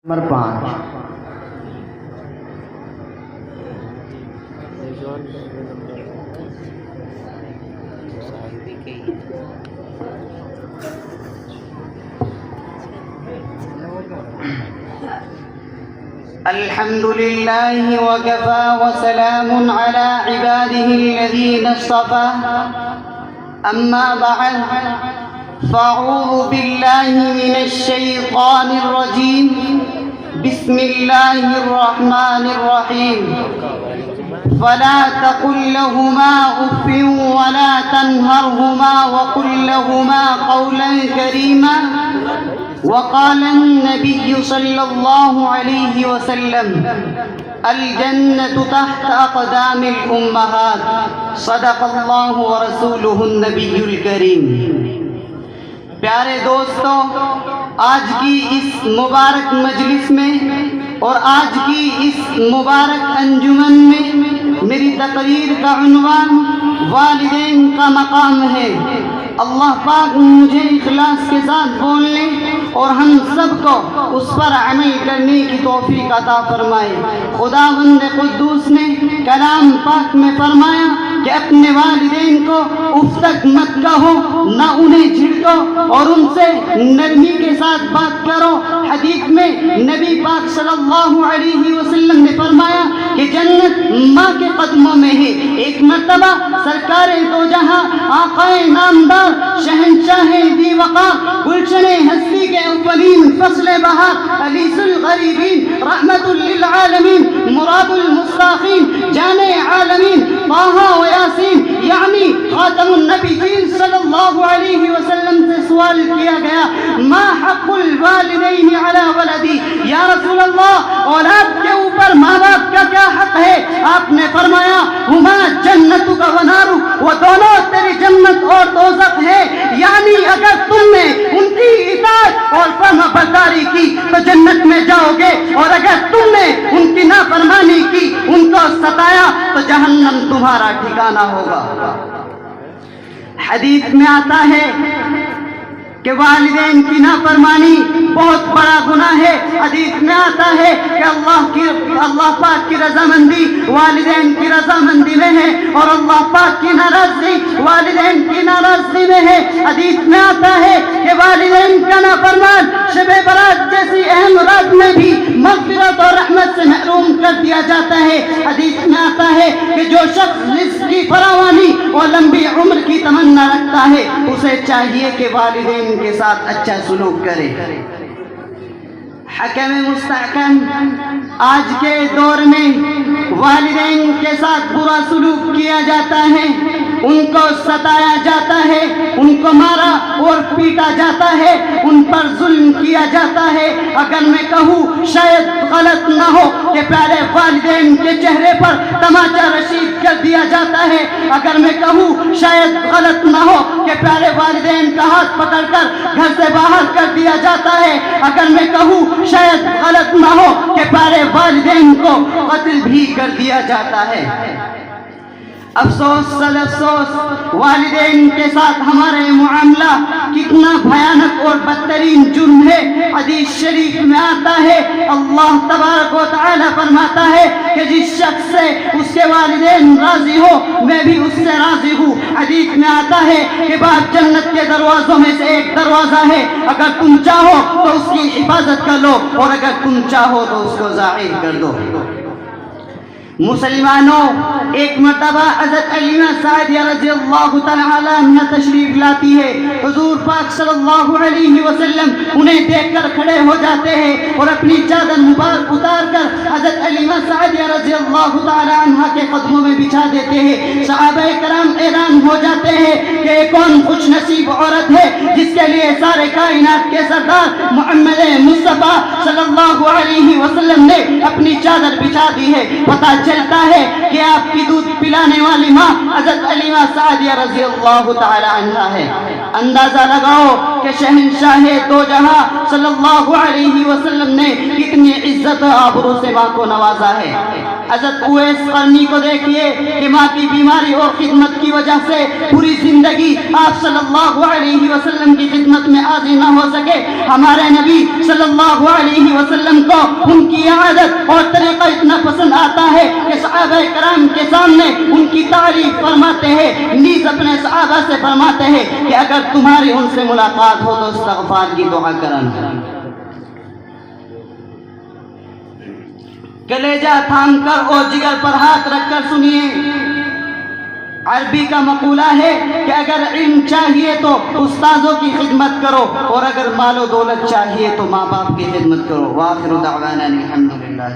Number 5 الحمد لله وكفى وسلام على عباده الذين اصطفى أما بعد فأعوذ بالله من الشيطان الرجيم بسم الله الرحمن الرحيم فلا تقل لهما أف ولا تنهرهما وقل لهما قولا كريما وقال النبي صلى الله عليه وسلم الجنة تحت أقدام الأمهات صدق الله ورسوله النبي الكريم۔ پیارے دوستو، آج کی اس مبارک مجلس میں اور آج کی اس مبارک انجمن میں میری تقریر کا عنوان والدین کا مقام ہے۔ اللہ پاک مجھے اخلاص کے ساتھ بولنے اور ہم سب کو اس پر عمل کرنے کی توفیق عطا فرمائے۔ خداوند قدوس نے کلام پاک میں فرمایا کہ اپنے والدین کو اف تک مت کہو، نہ انہیں جھڑکو اور ان سے نرمی کے ساتھ بات کرو۔ حدیث میں نبی پاک صلی اللہ علیہ وسلم نے فرمایا کہ جنت ماں کے قدموں میں ہے۔ ایک مرتبہ سرکار دو جہاں آقائے نامدار شہنشاہ دی وقار گلشن ہستی کے اولین فصل بہار انیس الغریبین رحمت للعالمین مراد المستاقین جان عالمین طہ و یاسین یعنی خاتم النبیین صلی اللہ علیہ وسلم سے سوال کیا گیا ما حق الوالدین علی ولدی، یا رسول اللہ اولاد کے اوپر ماں باپ کا کیا حق ہے؟ آپ نے فرمایا ہما جنتک و نارک، وہ دونوں تیری جنت اور دوزخ ہے، یعنی اگر تم نے ان کی اطاعت اور فرما برداری کی تو جنت میں جاؤ گے، اور اگر تم نے ان کی نافرمانی کی، ان کو ستایا تو جہنم تمہارا ٹھکانہ ہوگا۔ حدیث میں آتا ہے کہ والدین کی نافرمانی بہت بڑا گناہ ہے۔ حدیث میں آتا ہے کہ اللہ پاک کی رضامندی والدین کی رضامندی میں ہے، اور اللہ پاک کی ناراضگی والدین کی ناراضگی میں ہے۔ حدیث میں آتا ہے کہ والدین کا نافرمان شب برات جیسی اہم رات میں بھی مغفرت اور رحمت سے محروم کر دیا جاتا ہے۔ حدیث میں آتا ہے کہ جو شخص رزق کی فراوانی اور لمبی عمر کی تمنا رکھتا ہے اسے چاہیے کہ والدین کے ساتھ اچھا سلوک کرے۔ حکم مستحکم آج کے دور میں والدین کے ساتھ برا سلوک کیا جاتا ہے، ان کو ستایا جاتا ہے، ان کو مارا اور پیٹا جاتا ہے، ان پر ظلم کیا جاتا ہے۔ اگر میں کہوں شاید غلط نہ ہو کہ پیارے والدین کے چہرے پر تماچا رشید کر دیا جاتا ہے، اگر میں کہوں شاید غلط نہ ہو کہ پیارے والدین کا ہاتھ پکڑ کر گھر سے باہر کر دیا جاتا ہے، اگر میں کہوں شاید غلط نہ ہو کہ پیارے والدین کو قتل بھی کر دیا جاتا ہے۔ افسوس سل افسوس والدین کے ساتھ ہمارے معاملہ کتنا بھیانک اور بدترین جرم ہے۔ حدیث شریف میں آتا ہے اللہ تبارک و تعالی فرماتا ہے کہ جس شخص سے اس کے والدین راضی ہو میں بھی اس سے راضی ہوں۔ حدیث میں آتا ہے کہ باب جنت کے دروازوں میں سے ایک دروازہ ہے، اگر تم چاہو تو اس کی حفاظت کر لو اور اگر تم چاہو تو اس کو ظاہر کر دو۔ مسلمانوں، ایک مرتبہ حضرت علیمہ سعدیہ رضی اللہ تعالی عنہ تشریف لاتی ہے۔ حضور پاک صلی اللہ علیہ وسلم انہیں دیکھ کر کھڑے ہو جاتے ہیں اور اپنی چادر مبارک اتار کر حضرت علیمہ سعدیہ رضی اللہ تعالی عنہ کے قدموں میں بچھا دیتے ہیں۔ صحابہ کرام حیران ہو جاتے ہیں کہ کون خوش نصیب عورت ہے جس کے لیے سارے کائنات کے سردار محمد مصطفیٰ صلی اللہ علیہ وسلم نے اپنی چادر بچھا دی ہے۔ پتہ چلتا ہے کہ آپ کی دودھ پلانے والی ماں حضرت علیمہ سعدیہ رضی اللہ تعالی عنہا ہے۔ اندازہ لگاؤ کہ شہنشاہ دو جہاں صلی اللہ علیہ وسلم نے کتنی عزت و آبرو سے ماں کو نوازا ہے۔ حضرت اویس قرنی کو دیکھیے کہ ماں کی بیماری اور خدمت کی وجہ سے پوری زندگی آپ صلی اللہ علیہ وسلم کی خدمت میں حاضر نہ ہو سکے۔ ہمارے نبی صلی اللہ علیہ وسلم کو کی عادت اور طریقہ اتنا پسند آتا ہے کہ صحابہ کرام کے سامنے ان کی تعریف فرماتے ہیں، نیز اپنے صحابہ سے فرماتے ہیں کہ اگر تمہاری ان سے ملاقات ہو تو استغفار کی دعا کرنا۔ کلیجہ تھام کر اور جگر پر ہاتھ رکھ کر سنیے، عربی کا مقولہ ہے کہ اگر علم چاہیے تو استاذوں کی خدمت کرو، اور اگر مال و دولت چاہیے تو ماں باپ کی خدمت کرو۔ وآخر دعوانا الحمدللہ۔